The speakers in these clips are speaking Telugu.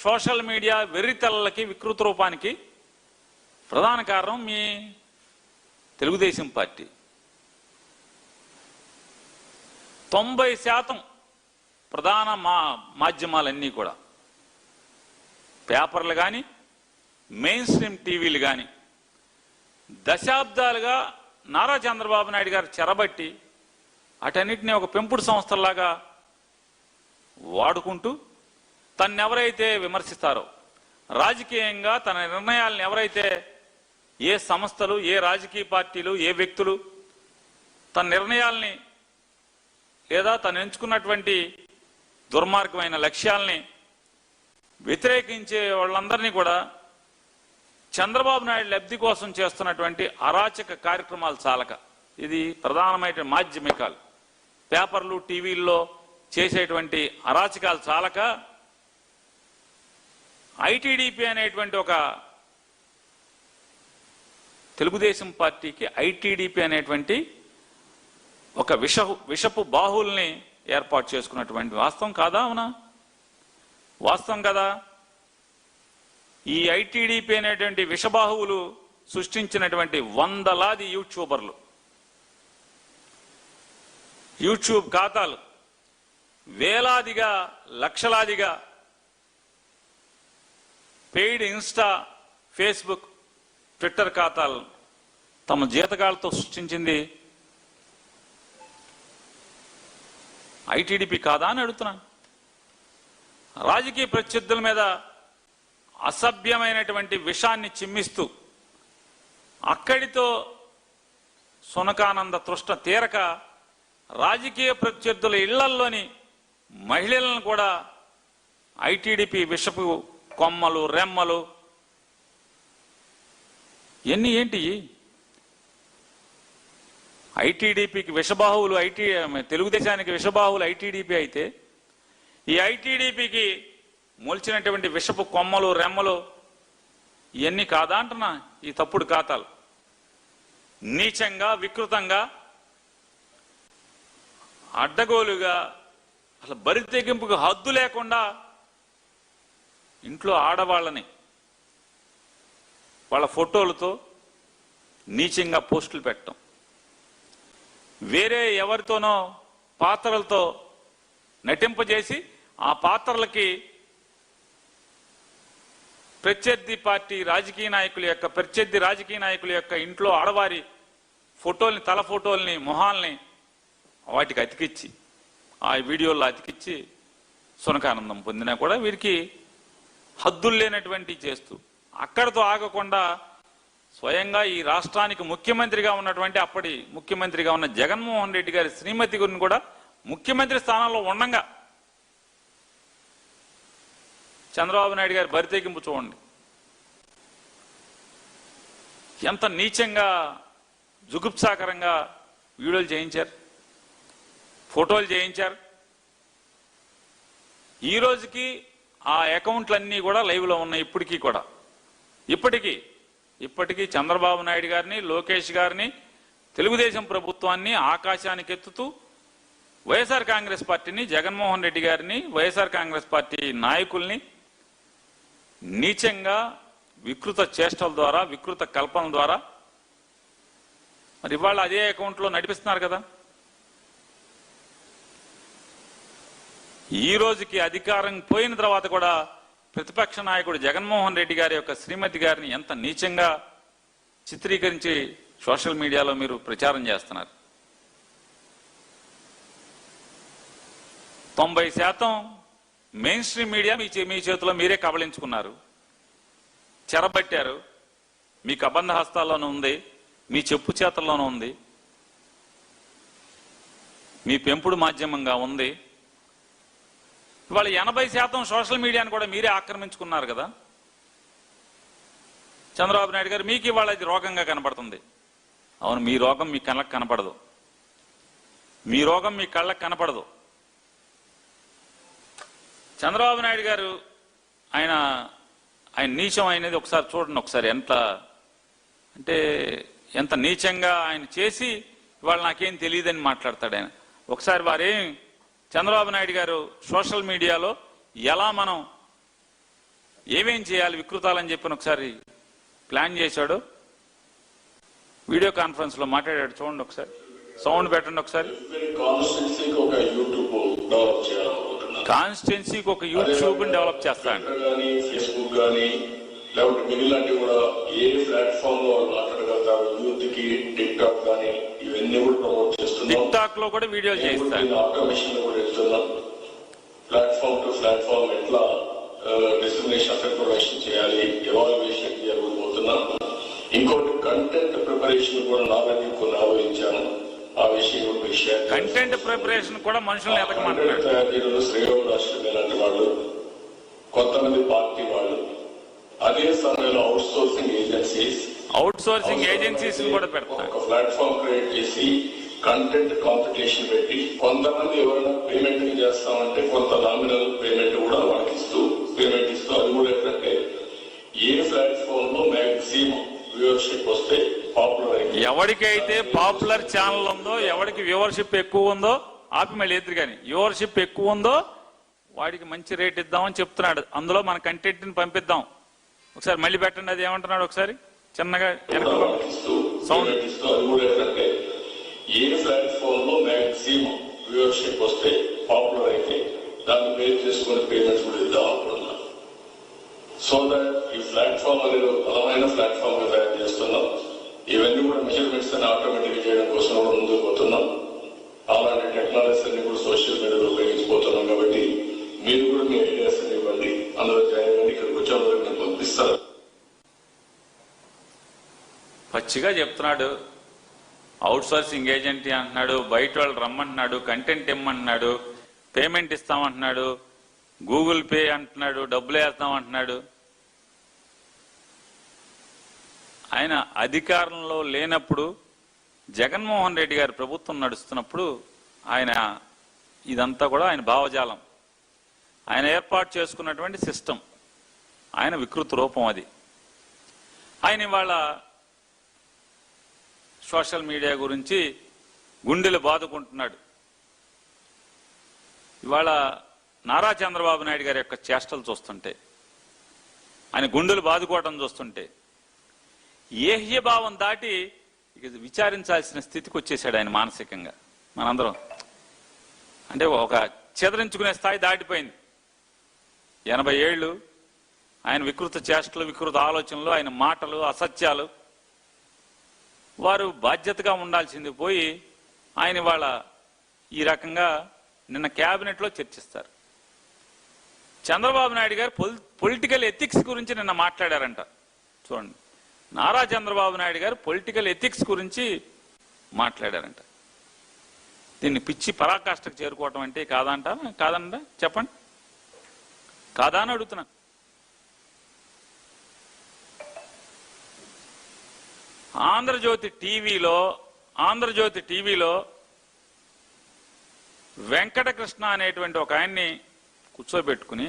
సోషల్ మీడియా వెర్రితెల్లకి వికృత రూపానికి ప్రధాన కారణం మీ తెలుగుదేశం పార్టీ. 90% ప్రధాన మాధ్యమాలన్నీ కూడా, పేపర్లు కానీ మెయిన్ స్ట్రీమ్ టీవీలు కానీ దశాబ్దాలుగా నారా చంద్రబాబు నాయుడు గారు చెరబట్టి అటన్నిటిని ఒక పెంపుడు సంస్థలాగా వాడుకుంటూ తన్నెవరైతే విమర్శిస్తారో, రాజకీయంగా తన నిర్ణయాలను ఎవరైతే ఏ సంస్థలు, ఏ రాజకీయ పార్టీలు, ఏ వ్యక్తులు తన నిర్ణయాల్ని లేదా తను ఎంచుకున్నటువంటి దుర్మార్గమైన లక్ష్యాల్ని వ్యతిరేకించే వాళ్ళందరినీ కూడా చంద్రబాబు నాయుడు లబ్ధి కోసం చేస్తున్నటువంటి అరాచక కార్యక్రమాలు చాలక, ఇది ప్రధానమైన మాధ్యమికాలు, పేపర్లు టీవీల్లో చేసేటువంటి అరాచకాలు చాలక ఐటీడీపీ అనేటువంటి ఒక తెలుగుదేశం పార్టీకి ఐటీడీపీ అనేటువంటి ఒక విషపు బాహుల్ని ఏర్పాటు చేసుకున్నటువంటి వాస్తవం కాదా? అవునా? వాస్తవం కదా. ఈ ఐటీడీపీ అనేటువంటి విషబాహువులు సృష్టించినటువంటి వందలాది యూట్యూబర్లు, యూట్యూబ్ ఖాతాలు, వేలాదిగా లక్షలాదిగా పెయిడ్ ఇన్స్టా, ఫేస్బుక్, ట్విట్టర్ ఖాతాలు తమ జీతగాళ్లతో సృష్టించింది ఐటీడీపీ కాదా అని అడుగుతున్నాను. రాజకీయ ప్రత్యర్థుల మీద అసభ్యమైనటువంటి విషాన్ని చిమ్మిస్తూ అక్కడితో సునకానంద తృష్ణ తీరక రాజకీయ ప్రత్యర్థుల ఇళ్లల్లోని మహిళలను కూడా ఐటీడీపీ విషపు కొమ్మలు, రెమ్మలు ఏంటి? ఐటీడీపీకి విషబాహువులు తెలుగుదేశానికి విషబాహువులు ఐటీడీపీ అయితే, ఈ ఐటీడీపీకి మొలిచినటువంటి విషపు కొమ్మలు, రెమ్మలు ఇవన్నీ కాదా అంటున్నా ఈ తప్పుడు ఖాతాలు. నీచంగా, వికృతంగా, అడ్డగోలుగా, అసలు బరి తెగింపుకు హద్దు లేకుండా ఇంట్లో ఆడవాళ్ళని వాళ్ళ ఫోటోలతో నీచంగా పోస్టులు పెట్టడం, వేరే ఎవరితోనో పాత్రలతో నటింపజేసి ఆ పాత్రలకి ప్రత్యర్థి రాజకీయ నాయకుల యొక్క ఇంట్లో ఆడవారి ఫోటోల్ని, తల ఫోటోల్ని, మొహాల్ని వాటికి అతికిచ్చి, ఆ వీడియోల్లో అతికిచ్చి సునకానందం పొందినా కూడా వీరికి హద్దులు లేనటువంటి చేస్తూ, అక్కడితో ఆగకుండా స్వయంగా ఈ రాష్ట్రానికి ముఖ్యమంత్రిగా ఉన్నటువంటి అప్పటి ముఖ్యమంత్రిగా ఉన్న జగన్మోహన్ రెడ్డి గారి శ్రీమతి గురిని కూడా ముఖ్యమంత్రి స్థానంలో ఉండగా చంద్రబాబు నాయుడు గారి బరితెగింపు చూడండి. ఎంత నీచంగా, జుగుప్సాకరంగా వీడియోలు చేయించారు, ఫోటోలు చేయించారు. ఈ రోజుకి ఆ అకౌంట్లన్నీ కూడా లైవ్లో ఉన్నాయి. ఇప్పటికీ చంద్రబాబు నాయుడు గారిని, లోకేష్ గారిని, తెలుగుదేశం ప్రభుత్వాన్ని ఆకాశానికి ఎత్తుతూ వైఎస్ఆర్ కాంగ్రెస్ పార్టీని, జగన్మోహన్ రెడ్డి గారిని, వైఎస్ఆర్ కాంగ్రెస్ పార్టీ నాయకుల్ని నీచంగా, వికృత చేష్టల ద్వారా, వికృత కల్పనల ద్వారా మరి ఇవాళ అదే అకౌంట్లో నడిపిస్తున్నారు కదా. ఈ రోజుకి అధికారం పోయిన తర్వాత కూడా ప్రతిపక్ష నాయకుడు జగన్మోహన్ రెడ్డి గారి యొక్క శ్రీమతి గారిని ఎంత నీచంగా చిత్రీకరించి సోషల్ మీడియాలో మీరు ప్రచారం చేస్తున్నారు. 90% మెయిన్ స్ట్రీమ్ మీడియా మీ చేతిలో మీరే కబళించుకున్నారు, చెరబట్టారు. మీకు అబంధ హస్తాల్లోనూ ఉంది, మీ చెప్పు చేతల్లోనూ ఉంది, మీ పెంపుడు మాధ్యమంగా ఉంది. ఇవాళ 80% సోషల్ మీడియాను కూడా మీరే ఆక్రమించుకున్నారు కదా చంద్రబాబు నాయుడు గారు. మీకు ఇవాళ ఇది రోగంగా కనపడుతుంది. అవును, మీ రోగం మీ కళ్ళకు కనపడదు, మీ రోగం మీ కళ్ళకు కనపడదు. చంద్రబాబు నాయుడు గారు ఆయన నీచం అయినది ఒకసారి చూడండి. ఒకసారి ఎంత నీచంగా ఆయన చేసి ఇవాళ నాకేం తెలియదని మాట్లాడతాడు ఆయన. ఒకసారి చంద్రబాబు నాయుడు గారు సోషల్ మీడియాలో ఎలా మనం ఏమేం చేయాలి వికృతాలని చెప్పిన ఒకసారి ప్లాన్ చేశాడు. వీడియో కాన్ఫరెన్స్ లో మాట్లాడాడు. చూడండి ఒకసారి, సౌండ్ పెట్టండి ఒకసారి. కాన్స్టిట్యున్సీకి ఒక యూట్యూబ్ డెవలప్ చేస్తాను. ఫేస్బుక్ కానీ లేకపోతే మిగిలినవి కూడా ఏ ప్లాట్ఫామ్ లో మాట్లాడగలుగుతారు. యూత్ కి టిక్ టాక్ కానీ ఇవన్నీ కూడా ప్రమోట్ చేస్తున్నాం. టిక్ టాక్ లో కూడా వీడియోలు చేస్తాను. ఆటోమేషన్ లో కూడా వెళ్తున్నాం. ప్లాట్ఫామ్ టు ప్లాట్ఫామ్ ఎట్లా డిస్క్రిమినేషన్ ఆఫ్ ఇన్ఫర్మేషన్ చేయాలి, ఎవాల్యుయేషన్ చేయబోతున్నాం. ఇంకోటి కంటెంట్ ప్రిపరేషన్ కూడా నాలెడ్జ్ కొన్ని ఆలోచించాను. ఆ విషయం కంటెంట్ ప్రిపరేషన్ కూడా మనుషులను ఎదగమంటున్నాడు. శ్రేయోరాష్ట్రం లాంటి వాళ్ళు, కొంతమంది పార్టీ వాళ్ళు, అదే సమయంలో అవుట్ సోర్సింగ్ ఏజెన్సీస్ కూడా పెడతారు. ఒక ప్లాట్ఫామ్ క్రియేట్ చేసి కంటెంట్ కాంపిటీషన్ పెట్టి కొంతమంది ఎవరైనా పేమెంట్ చేస్తామంటే కొంత నామినల్ పేమెంట్ కూడా వాళ్ళకి ఇస్తూ పేమెంట్ ఇస్తూ, అది కూడా ఏంటంటే ఏ ప్లాట్ఫామ్ లో మ్యాక్సిమం వ్యూవర్షిప్ వస్తే పాపులర్. ఎవరికైతే పాపులర్ ఛానల్ ఉందో, ఎవరికి వ్యూవర్షిప్ ఎక్కువ ఉందో, ఆపి మళ్ళీ ఎదురు కానీ వ్యూవర్షిప్ ఎక్కువ ఉందో వాడికి మంచి రేట్ ఇద్దామని చెప్తున్నాడు. అందులో మన కంటెంట్ ని పంపిద్దాం. ఒకసారి మళ్ళీ పెట్టండి, అది ఏమంటున్నాడు ఒకసారి చిన్నగా సౌండ్. ఏ ప్లాట్ఫామ్ లో మ్యాక్సిమం వ్యూవర్షిప్ వస్తే పాపులర్ అయితే దాన్ని బేస్ చేసుకుని పేమెంట్స్ కూడా ఇద్దాం అనుకుంటున్నాం. సో దట్ ఈ ప్లాట్ఫామ్ అనేది బలమైన ప్లాట్ఫామ్ గా తయారు చేస్తున్నాం. ఇవన్నీ కూడా మెజర్మెంట్స్ అని ఆటోమేటిక్ చేయడం కోసం కూడా ముందుకు పోతున్నాం. అలాంటి టెక్నాలజీస్ అన్ని కూడా సోషల్ మీడియాలో ఉపయోగించిపోతున్నాం. కాబట్టి మీరు కూడా మీ ఐడియాస్ అని ఇవ్వండి, అందులో జాయిన్ అవ్వండి. ఇక్కడికి వచ్చే వాళ్ళకి నేను పంపిస్తాను. పచ్చిగా చెప్తున్నాడు. అవుట్ సోర్సింగ్ ఏజెంట్ అంటున్నాడు, బయట వాళ్ళు రమ్మంటున్నాడు, కంటెంట్ ఇమ్మంటున్నాడు, పేమెంట్ ఇస్తామంటున్నాడు, గూగుల్ పే అంటున్నాడు, డబ్బులు వేస్తామంటున్నాడు. ఆయన అధికారంలో లేనప్పుడు జగన్మోహన్ రెడ్డి గారి ప్రభుత్వం నడుస్తున్నప్పుడు ఆయన ఇదంతా కూడా ఆయన భావజాలం, ఆయన ఏర్పాటు చేసుకున్నటువంటి సిస్టమ్, ఆయన వికృత రూపం అది. ఆయన ఇవాళ సోషల్ మీడియా గురించి గుండెలు బాదుకుంటున్నాడు. ఇవాళ నారా చంద్రబాబు నాయుడు గారి యొక్క చేష్టలు చూస్తుంటే, ఆయన గుండెలు బాదుకోవటం చూస్తుంటే ఏహ్యభావం దాటి ఇక విచారించాల్సిన స్థితికి వచ్చేసాడు ఆయన మానసికంగా. మనందరం అంటే ఒక చెదరించుకునే స్థాయి దాటిపోయింది. 80 ఏళ్ళు ఆయన వికృత చేష్టలు, వికృత ఆలోచనలు, ఆయన మాటలు, అసత్యాలు, వారు బాధ్యతగా ఉండాల్సింది పోయి ఆయన వాళ్ళ ఈ రకంగా నిన్న క్యాబినెట్ లో చర్చిస్తారు. చంద్రబాబు నాయుడు గారు పొలిటికల్ ఎథిక్స్ గురించి నిన్న మాట్లాడారంట. చూడండి, నారా చంద్రబాబు నాయుడు గారు పొలిటికల్ ఎథిక్స్ గురించి మాట్లాడారంట. దీన్ని పిచ్చి పరాకాష్ఠకు చేరుకోవటం అంటే కాదంట? కాదంట చెప్పండి, కాదా అని అడుగుతున్నా. ఆంధ్రజ్యోతి టీవీలో వెంకటకృష్ణ అనేటువంటి ఒక ఆయన్ని కూర్చోబెట్టుకుని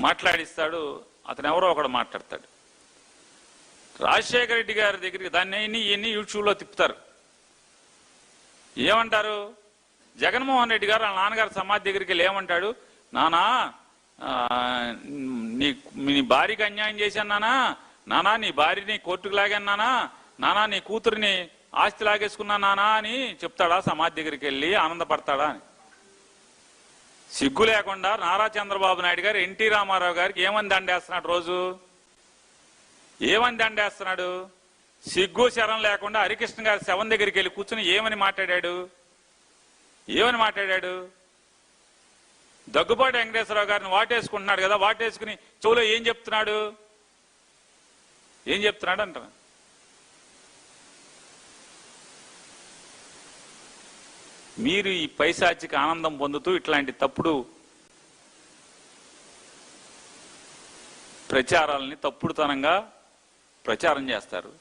మాట్లాడిస్తాడు. అతను ఎవరో ఒకడు మాట్లాడతాడు. రాజశేఖర రెడ్డి గారి దగ్గరికి దాన్ని ఇవన్నీ యూట్యూబ్లో తిప్పుతారు. ఏమంటారు? జగన్మోహన్ రెడ్డి గారు వాళ్ళ నాన్నగారు సమాధి దగ్గరికి వెళ్ళి ఏమంటాడు? నానా నీ భార్యకి అన్యాయం చేశాను నానా, నీ భార్యని కోర్టుకు లాగాను నానా, నీ కూతురిని ఆస్తి లాగేసుకున్నా నానా అని చెప్తాడా? సమాధి దగ్గరికి వెళ్ళి ఆనందపడతాడా అని. సిగ్గు లేకుండా నారా చంద్రబాబు నాయుడు గారు ఎన్టీ రామారావు గారికి ఏమని దండేస్తున్నాడు? రోజు ఏమని దండేస్తున్నాడు? సిగ్గు శరం లేకుండా హరికృష్ణ గారి శవం దగ్గరికి వెళ్ళి కూర్చుని ఏమని మాట్లాడాడు? దగ్గుబాటి వెంకటేశ్వరరావు గారిని వాటేసుకుంటున్నాడు కదా, వాటేసుకుని చెవులో ఏం చెప్తున్నాడు అంట. మీరు ఈ పైశాచిక ఆనందం పొందుతూ ఇట్లాంటి తప్పుడు ప్రచారాలని తప్పుడుతనంగా ప్రచారం చేస్తారు.